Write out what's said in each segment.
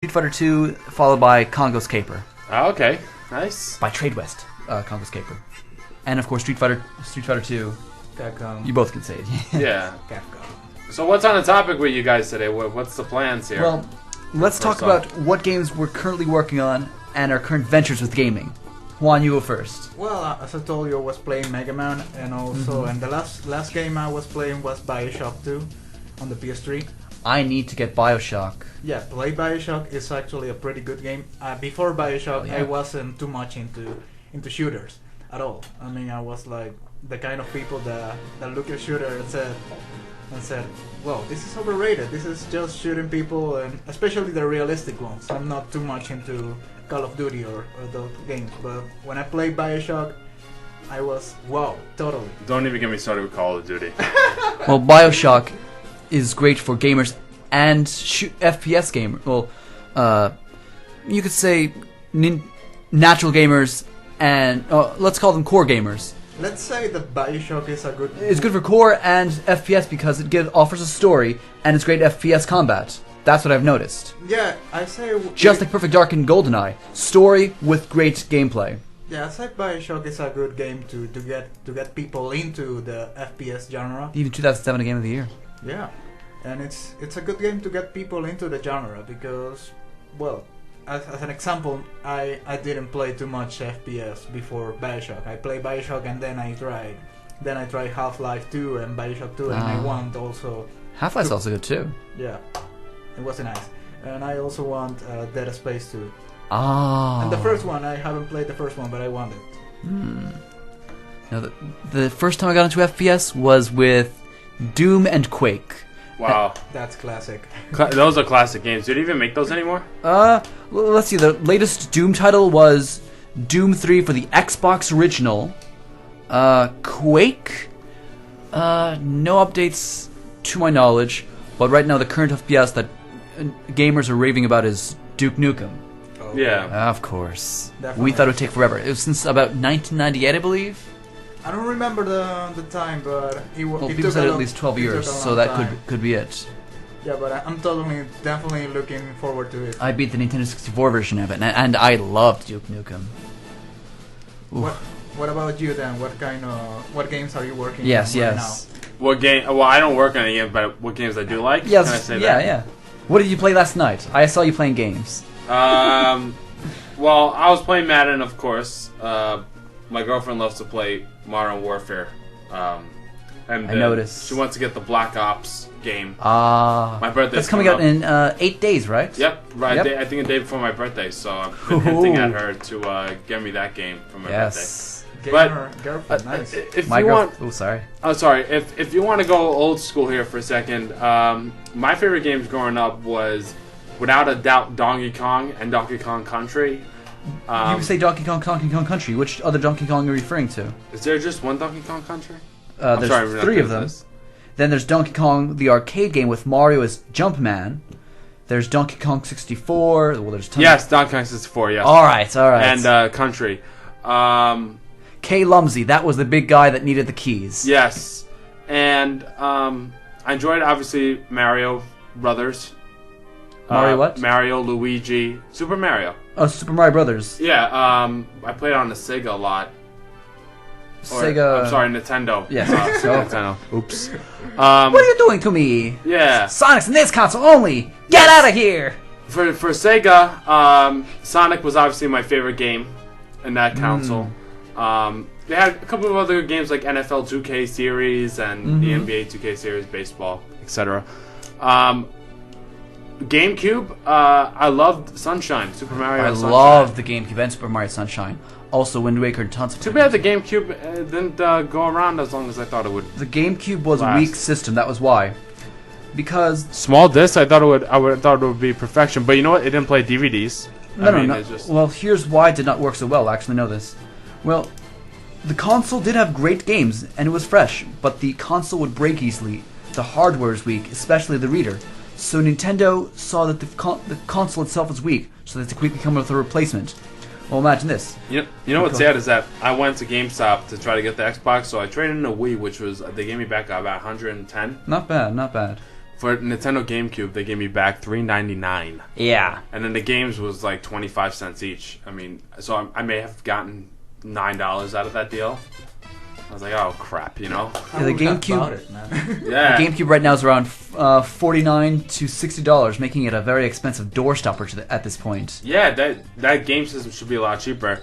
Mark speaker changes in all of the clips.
Speaker 1: Street Fighter 2, followed by Congo's Caper.
Speaker 2: Oh, okay. Nice.
Speaker 1: By Trade West, Congo's Caper. And of course, Street Fighter 2.
Speaker 3: Capcom.
Speaker 1: You both can say it.
Speaker 2: Yeah.
Speaker 3: Capcom.
Speaker 2: So what's on the topic with you guys today? What's the plans here?
Speaker 1: Well, let's talk
Speaker 2: First
Speaker 1: about
Speaker 2: off.
Speaker 1: what games we're currently working on and our current ventures with gaming. Juan, you go first.
Speaker 3: Well, as I told you, I was playing Mega Man, and also, and the last game I was playing was Bioshock 2 on the PS3.
Speaker 1: I need to get Bioshock.
Speaker 3: Yeah, play Bioshock is actually a pretty good game. Before Bioshock,
Speaker 1: Oh, yeah.
Speaker 3: I wasn't too much into shooters at all. I mean, I was like the kind of people that look at shooter and said, well, this is overrated. This is just shooting people, and especially the realistic ones. I'm not too much into Call of Duty or those games, but when I played Bioshock, I was, wow, totally.
Speaker 2: Don't even get me started with Call of Duty.
Speaker 1: Well, Bioshock is great for gamers and FPS gamers. Well, you could say natural gamers and let's call them core gamers.
Speaker 3: Let's say that Bioshock is a good...
Speaker 1: It's good for core and FPS because it offers a story and it's great FPS combat. That's what I've noticed.
Speaker 3: Yeah, I say...
Speaker 1: Just like Perfect Dark and GoldenEye, story with great gameplay.
Speaker 3: Yeah, I say Bioshock is a good game to get people into the FPS genre.
Speaker 1: Even 2007 a Game of the Year.
Speaker 3: Yeah, and it's a good game to get people into the genre because, well, as an example, I didn't play too much FPS before Bioshock. I played Bioshock and then I tried Half-Life 2 and Bioshock 2 and I want also...
Speaker 1: Half-Life's also good too.
Speaker 3: Yeah, it was nice. And I also want Dead Space 2.
Speaker 1: Ah.
Speaker 3: And the first one, I haven't played the first one, but I want it.
Speaker 1: Now, the first time I got into FPS was with Doom and Quake.
Speaker 2: Wow.
Speaker 3: That's classic.
Speaker 2: Those are classic games. Do they even make those anymore?
Speaker 1: Let's see. The latest Doom title was Doom 3 for the Xbox original. Quake. No updates to my knowledge, but right now the current FPS that gamers are raving about is Duke Nukem.
Speaker 3: Oh,
Speaker 2: Yeah.
Speaker 1: Of course.
Speaker 3: Definitely.
Speaker 1: We thought it would take forever. It was since about 1998, I believe.
Speaker 3: I don't remember the time, but
Speaker 1: Well,
Speaker 3: it
Speaker 1: people
Speaker 3: took
Speaker 1: said
Speaker 3: a
Speaker 1: at
Speaker 3: long-
Speaker 1: least 12
Speaker 3: it took
Speaker 1: years,
Speaker 3: a long
Speaker 1: so that
Speaker 3: time.
Speaker 1: could be it.
Speaker 3: Yeah, but I'm definitely looking forward to it.
Speaker 1: I beat the Nintendo 64 version of it, and I loved Duke Nukem.
Speaker 3: What about you then? What games are you working
Speaker 1: Yes,
Speaker 3: on right
Speaker 1: yes.
Speaker 2: What game? Well, I don't work on any games, but what games I do like?
Speaker 1: Yes,
Speaker 2: Can I say
Speaker 1: yeah,
Speaker 2: that?
Speaker 1: yeah. What did you play last night? I saw you playing games.
Speaker 2: Well, I was playing Madden, of course. My girlfriend loves to play Modern Warfare. And
Speaker 1: I noticed.
Speaker 2: She wants to get the Black Ops game. My birthday's
Speaker 1: That's coming out in 8 days, right?
Speaker 2: Yep, right.
Speaker 1: Yep.
Speaker 2: I think a day before my birthday, so I've been hinting at her to get me that game for my
Speaker 1: Yes.
Speaker 3: now?
Speaker 2: But-
Speaker 3: Girlfriend, nice.
Speaker 2: birthday. If
Speaker 1: My
Speaker 2: you
Speaker 1: girl.
Speaker 2: want,
Speaker 1: Oh, sorry.
Speaker 2: oh sorry, if you want to go old school here for a second, my favorite games growing up was, without a doubt, Donkey Kong and Donkey Kong Country.
Speaker 1: You say Donkey Kong Country. Which other Donkey Kong are you referring to?
Speaker 2: Is there just one Donkey Kong Country?
Speaker 1: There's
Speaker 2: sorry, we're not
Speaker 1: 3 of
Speaker 2: doing
Speaker 1: them.
Speaker 2: this.
Speaker 1: Then there's Donkey Kong, the arcade game with Mario as Jumpman. There's Donkey Kong 64. Well, there's tons.
Speaker 2: Yes, Donkey Kong 64, yes.
Speaker 1: All right.
Speaker 2: And Country.
Speaker 1: K. Lumsey, that was the big guy that needed the keys.
Speaker 2: Yes. And I enjoyed, obviously, Mario Brothers.
Speaker 1: Mario what?
Speaker 2: Mario, Luigi, Super Mario.
Speaker 1: Oh, Super Mario Brothers.
Speaker 2: Yeah, I played on the Sega a lot.
Speaker 1: Sega.
Speaker 2: I'm sorry, Nintendo.
Speaker 1: Yes.
Speaker 2: Sega Nintendo. Oops.
Speaker 1: What are you doing to me?
Speaker 2: Yeah.
Speaker 1: Sonic's in this console only. Get out of here.
Speaker 2: For Sega, Sonic was obviously my favorite game in that console. They had a couple of other games like NFL 2K series and the NBA 2K series, baseball, etc. GameCube, I loved Sunshine, Super Mario.
Speaker 1: I
Speaker 2: Sunshine.
Speaker 1: love the GameCube and Super Mario Sunshine. Also, Wind Waker and tons of.
Speaker 2: Too bad the GameCube didn't go around as long as I thought it would.
Speaker 1: The GameCube was a
Speaker 2: Last.
Speaker 1: weak system. That was why. Because
Speaker 2: Small disc, I thought it would be perfection, but you know what? It didn't play DVDs.
Speaker 1: no.
Speaker 2: It's just...
Speaker 1: Well, here's why it did not work so well. I actually know this. Well, the console did have great games and it was fresh, but the console would break easily. The hardware is weak, especially the reader. So Nintendo saw that the console itself was weak, so they had to quickly come up with a replacement. Well, imagine this.
Speaker 2: You know what's sad is that I went to GameStop to try to get the Xbox, so I traded in a Wii, which was they gave me back about $110
Speaker 1: Not bad, not bad.
Speaker 2: for Nintendo GameCube, they gave me back $3.99.
Speaker 1: Yeah.
Speaker 2: And then the games was like 25 cents each. I mean, so I may have gotten $9 out of that deal. I was like, oh crap, you know.
Speaker 1: Yeah, the GameCube.
Speaker 3: About it, man.
Speaker 2: Yeah.
Speaker 1: The GameCube right now is around $49 to $60, making it a very expensive doorstopper at this point.
Speaker 2: Yeah, that game system should be a lot cheaper.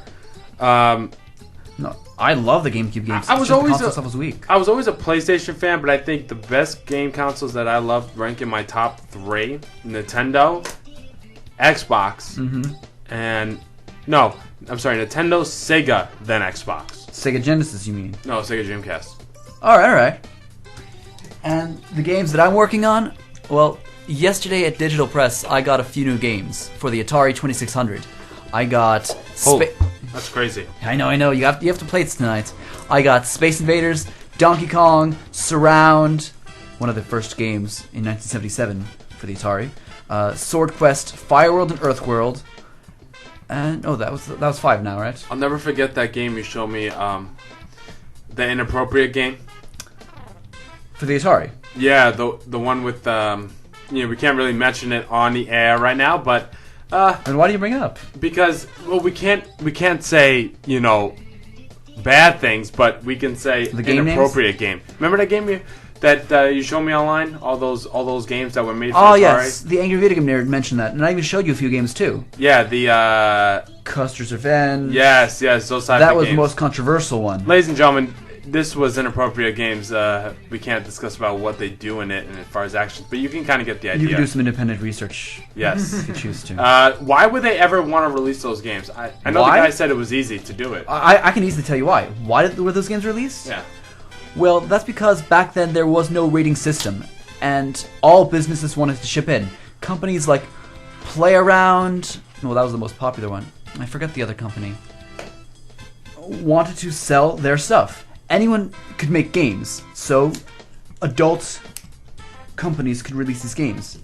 Speaker 1: No, I love the GameCube games.
Speaker 2: I was
Speaker 1: It's just the
Speaker 2: always
Speaker 1: console stuff was weak.
Speaker 2: I was always a PlayStation fan, but I think the best game consoles that I love rank in my top 3: Nintendo, Xbox, and no, I'm sorry, Nintendo, Sega, then Xbox.
Speaker 1: Sega Genesis, you mean?
Speaker 2: No, Sega Dreamcast.
Speaker 1: All right. And the games that I'm working on, well, yesterday at Digital Press, I got a few new games for the Atari 2600. I got.
Speaker 2: That's crazy.
Speaker 1: I know. You have to play it tonight. I got Space Invaders, Donkey Kong, Surround, one of the first games in 1977 for the Atari. Sword Quest, Fireworld, and Earthworld. And that was 5 now, right?
Speaker 2: I'll never forget that game you showed me. The inappropriate game.
Speaker 1: For the Atari.
Speaker 2: Yeah, the one with we can't really mention it on the air right now, but.
Speaker 1: And why do you bring it up?
Speaker 2: Because we can't say bad things, but we can say
Speaker 1: The game
Speaker 2: inappropriate game. Remember that game that you showed me online? All those games that were made for
Speaker 1: Oh
Speaker 2: Atari?
Speaker 1: yes, the Angry Video Game Nerd mentioned that, and I even showed you a few games too.
Speaker 2: Yeah, the
Speaker 1: Custer's Revenge.
Speaker 2: yes, those types of games.
Speaker 1: That was the most controversial one.
Speaker 2: Ladies and gentlemen, this was inappropriate games. We can't discuss about what they do in it and as far as actions, but you can kind of get the idea.
Speaker 1: You can do some independent research
Speaker 2: Yes.
Speaker 1: if you choose to.
Speaker 2: Why would they ever want to release those games? I know
Speaker 1: Why?
Speaker 2: the guy said it was easy to do it.
Speaker 1: I can easily tell you why. Why were those games released?
Speaker 2: Yeah.
Speaker 1: Well, that's because back then there was no rating system, and all businesses wanted to chip in. Companies like PlayAround, well, that was the most popular one. I forget the other company. Wanted to sell their stuff. Anyone could make games, so adult companies could release these games,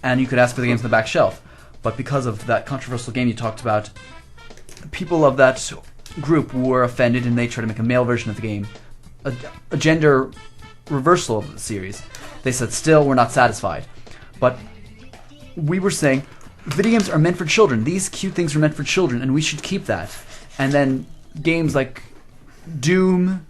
Speaker 1: and you could ask for the games on the back shelf. But because of that controversial game you talked about, people of that group were offended, and they tried to make a male version of the game, a gender reversal of the series. They said, still, we're not satisfied. But we were saying, video games are meant for children. These cute things are meant for children, and we should keep that. And then games like Doom,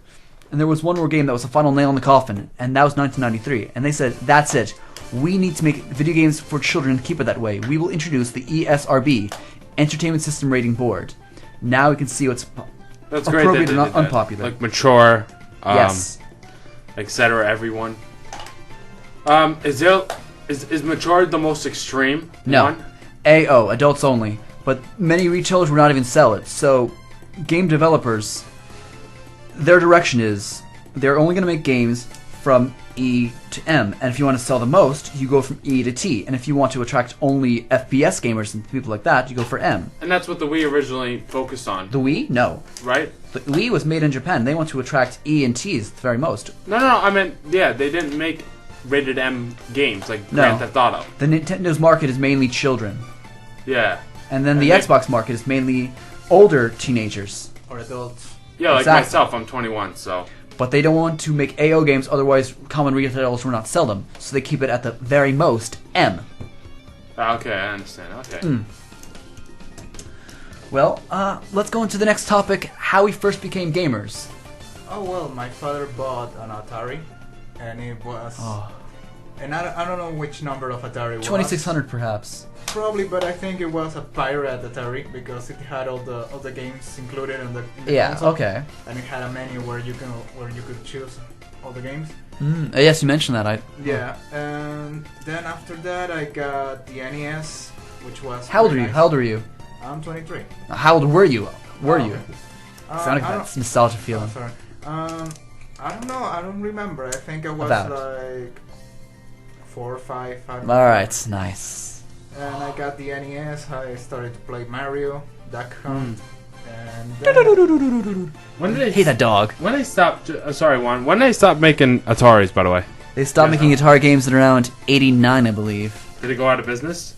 Speaker 1: and there was one more game that was the final nail in the coffin, and that was 1993. And they said, that's it. We need to make video games for children and keep it that way. We will introduce the ESRB, Entertainment System Rating Board. Now we can see what's
Speaker 2: That's great
Speaker 1: appropriate
Speaker 2: that
Speaker 1: and
Speaker 2: they did that.
Speaker 1: unpopular.
Speaker 2: Like mature,
Speaker 1: Yes.
Speaker 2: etc. Everyone. Is mature the most extreme
Speaker 1: No.
Speaker 2: one?
Speaker 1: AO, adults only. But many retailers will not even sell it. So, game developers, their direction is they're only going to make games from E to M. And if you want to sell the most, you go from E to T. And if you want to attract only FPS gamers and people like that, you go for M.
Speaker 2: And that's what the Wii originally focused on,
Speaker 1: The Wii? No.
Speaker 2: right?
Speaker 1: The Wii was made in Japan. They want to attract E and Ts the very most.
Speaker 2: No, I meant, yeah, they didn't make rated M games like
Speaker 1: No.
Speaker 2: Grand Theft Auto.
Speaker 1: The Nintendo's market is mainly children.
Speaker 2: Yeah.
Speaker 1: And then the
Speaker 2: And
Speaker 1: Xbox market is mainly older teenagers.
Speaker 3: Or adults.
Speaker 2: Yeah, like
Speaker 1: Exactly.
Speaker 2: myself, I'm 21, so.
Speaker 1: But they don't want to make AO games, otherwise common retailers will not sell them. So they keep it at the very most M.
Speaker 2: Okay, I understand. Okay.
Speaker 1: Well, let's go into the next topic, how we first became gamers.
Speaker 3: Oh well, my father bought an Atari, and it was, and I don't know which number of Atari it was.
Speaker 1: 2600 perhaps.
Speaker 3: Probably, but I think it was a pirate Atari because it had all the games included in the
Speaker 1: Yeah,
Speaker 3: console,
Speaker 1: okay.
Speaker 3: and it had a menu where you could choose all the games.
Speaker 1: Yes, you mentioned that.
Speaker 3: Yeah, and then after that I got the NES, which was.
Speaker 1: How old are
Speaker 3: very
Speaker 1: you?
Speaker 3: nice.
Speaker 1: How old are you?
Speaker 3: I'm 23.
Speaker 1: How old were you?
Speaker 3: Oh,
Speaker 1: You?
Speaker 3: okay.
Speaker 1: Sounded like
Speaker 3: I
Speaker 1: that's nostalgia
Speaker 3: don't,
Speaker 1: feeling.
Speaker 3: sorry. I don't know. I don't remember. I think I was
Speaker 1: About.
Speaker 3: like 4 or 5. I don't
Speaker 1: Alright, nice.
Speaker 3: And I got the NES. I started to play Mario, Duck Hunt, and
Speaker 2: When did
Speaker 1: Hey, that dog.
Speaker 2: When they stopped, sorry, Juan. When did they stop making Ataris, by the way?
Speaker 1: They stopped making Atari games in around 89, I believe.
Speaker 2: Did it go out of business?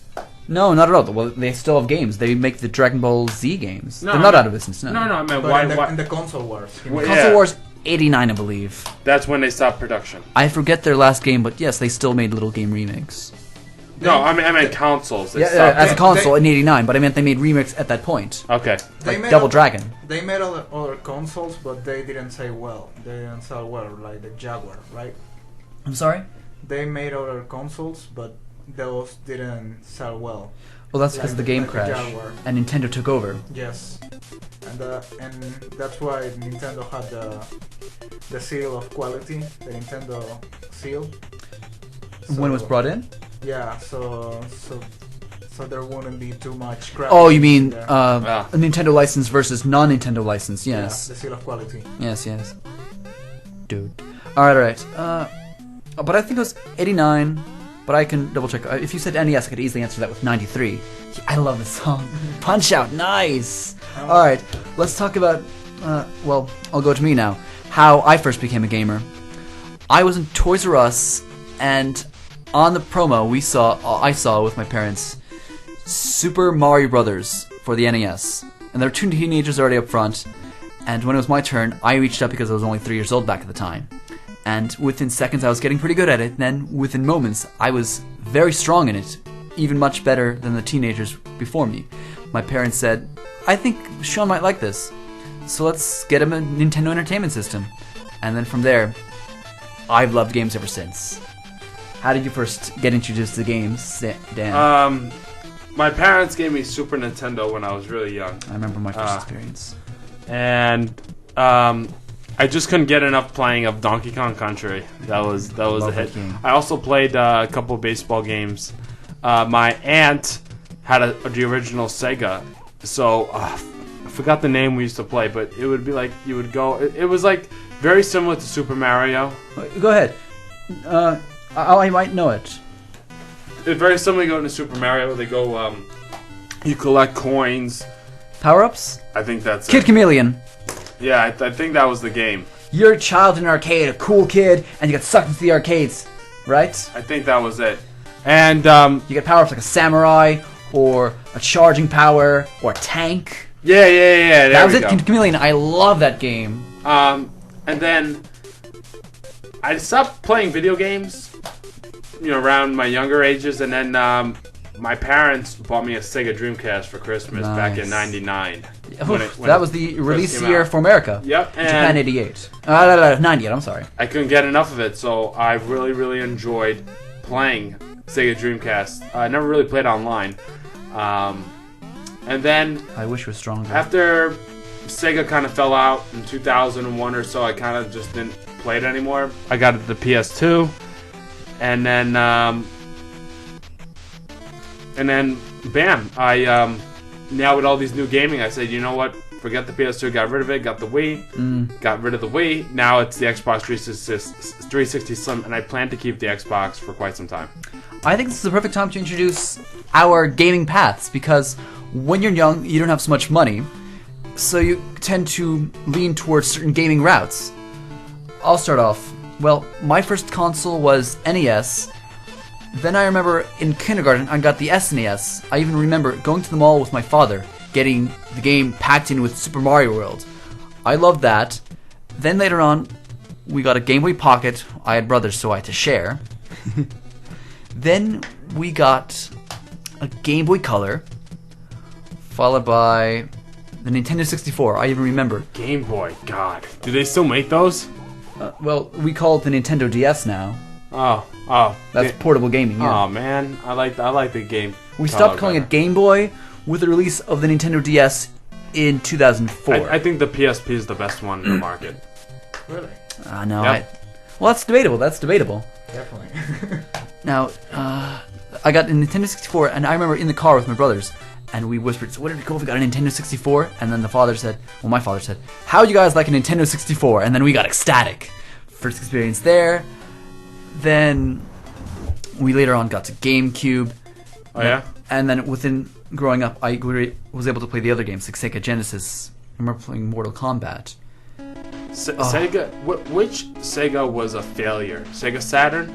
Speaker 1: No, not at all. Well, they still have games. They make the Dragon Ball Z games.
Speaker 2: No,
Speaker 1: They're
Speaker 2: I
Speaker 1: not
Speaker 2: mean-
Speaker 1: out of business, no.
Speaker 2: No, I meant
Speaker 3: but
Speaker 2: why?
Speaker 3: in the console wars.
Speaker 2: Wait,
Speaker 1: Console
Speaker 2: yeah.
Speaker 1: Wars '89, I believe.
Speaker 2: That's when they stopped production.
Speaker 1: I forget their last game, but yes, they still made little game remakes.
Speaker 2: No, I meant consoles. They
Speaker 1: Yeah,
Speaker 2: stopped
Speaker 1: as a
Speaker 2: it.
Speaker 1: console in '89, but I meant they made remakes at that point.
Speaker 2: Okay.
Speaker 3: They made
Speaker 1: Double
Speaker 3: other-
Speaker 1: Dragon.
Speaker 3: They made other consoles, but they didn't say well. They didn't sell well, like the Jaguar, right?
Speaker 1: I'm sorry?
Speaker 3: They made other consoles, but those didn't sell well.
Speaker 1: Well, that's because of the game
Speaker 3: like the
Speaker 1: crash,
Speaker 3: Jaguar.
Speaker 1: and Nintendo took over.
Speaker 3: Yes, and that's why Nintendo had the seal of quality, the Nintendo seal.
Speaker 1: When it was brought in?
Speaker 3: Yeah, so there wouldn't be too much crap.
Speaker 1: Oh, you mean
Speaker 3: there.
Speaker 2: Ah.
Speaker 1: a Nintendo license versus non-Nintendo license?
Speaker 3: Yeah,
Speaker 1: Yes,
Speaker 3: the seal of quality.
Speaker 1: yes. Dude. All right. But I think it was '89. But I can double check. If you said NES, I could easily answer that with '93. I love this song. Punch Out, nice. All right, let's talk about. Well, I'll go to me now. How I first became a gamer. I was in Toys R Us, and on the promo I saw with my parents, Super Mario Brothers for the NES, and there were two teenagers already up front. And when it was my turn, I reached up because I was only 3 years old back at the time. And within seconds, I was getting pretty good at it. Then, within moments, I was very strong in it, even much better than the teenagers before me. My parents said, I think Sean might like this, so let's get him a Nintendo Entertainment System. And then from there, I've loved games ever since. How did you first get introduced to games, Dan?
Speaker 2: My parents gave me Super Nintendo when I was really young.
Speaker 1: I remember my first experience.
Speaker 2: And I just couldn't get enough playing of Donkey Kong Country. That was a
Speaker 1: Love
Speaker 2: hit.
Speaker 1: that game.
Speaker 2: I also played a couple of baseball games. My aunt had the original Sega, so I forgot the name we used to play, but it would be like you would go. It was like very similar to Super Mario.
Speaker 1: Go ahead. I might know it.
Speaker 2: It's very similar to going to Super Mario. They go, you collect coins.
Speaker 1: Power-ups?
Speaker 2: I think that's
Speaker 1: Kid
Speaker 2: it.
Speaker 1: Chameleon.
Speaker 2: Yeah, I think that was the game.
Speaker 1: You're a child in an arcade, a cool kid, and you get sucked into the arcades, right?
Speaker 2: I think that was it. And
Speaker 1: You get power-ups like a samurai, or a charging power, or a tank.
Speaker 2: yeah. There
Speaker 1: That was
Speaker 2: we
Speaker 1: it,
Speaker 2: go.
Speaker 1: Kid Chameleon. I love that game.
Speaker 2: And then I stopped playing video games, around my younger ages, and then my parents bought me a Sega Dreamcast for Christmas back in
Speaker 1: Nice.
Speaker 2: '99.
Speaker 1: That was the release
Speaker 2: came
Speaker 1: year
Speaker 2: out.
Speaker 1: for America.
Speaker 2: Yep,
Speaker 1: Japan
Speaker 2: and
Speaker 1: 88. 98, I'm sorry.
Speaker 2: I couldn't get enough of it, so I really, really enjoyed playing Sega Dreamcast. I never really played online. And then
Speaker 1: I wish it was stronger.
Speaker 2: after Sega kind of fell out in 2001 or so, I kind of just didn't play it anymore. I got the PS2, and then bam! I now with all these new gaming, I said, you know what? Forget the PS2, got rid of it. Got the Wii, got rid of the Wii. Now it's the Xbox 360 Slim, and I plan to keep the Xbox for quite some time.
Speaker 1: I think this is the perfect time to introduce our gaming paths, because when you're young, you don't have so much money, so you tend to lean towards certain gaming routes. I'll start off. Well, my first console was NES. Then I remember in kindergarten, I got the SNES. I even remember going to the mall with my father, getting the game packed in with Super Mario World. I loved that. Then later on, we got a Game Boy Pocket. I had brothers, so I had to share. Then we got a Game Boy Color, followed by the Nintendo 64. I even remember.
Speaker 2: Game Boy, God, do they still make those?
Speaker 1: Well, we call it the Nintendo DS now.
Speaker 2: Oh,
Speaker 1: That's portable gaming. Yeah.
Speaker 2: Oh man, I like the game.
Speaker 1: We stopped calling it Game Boy with the release of the Nintendo DS in 2004.
Speaker 2: I think the PSP is the best one in the market.
Speaker 3: Really?
Speaker 1: No,
Speaker 2: Yep.
Speaker 1: well, that's debatable.
Speaker 3: Definitely.
Speaker 1: Now, I got a Nintendo 64, and I remember in the car with my brothers, and we whispered, so wouldn't it be cool if we got a Nintendo 64? And then my father said, how would you guys like a Nintendo 64? And then we got ecstatic. First experience there. Then we later on got to GameCube.
Speaker 2: Oh yeah.
Speaker 1: And then within growing up, I was able to play the other games, like Sega Genesis. I remember playing Mortal Kombat.
Speaker 2: Sega. Which Sega was a failure? Sega Saturn.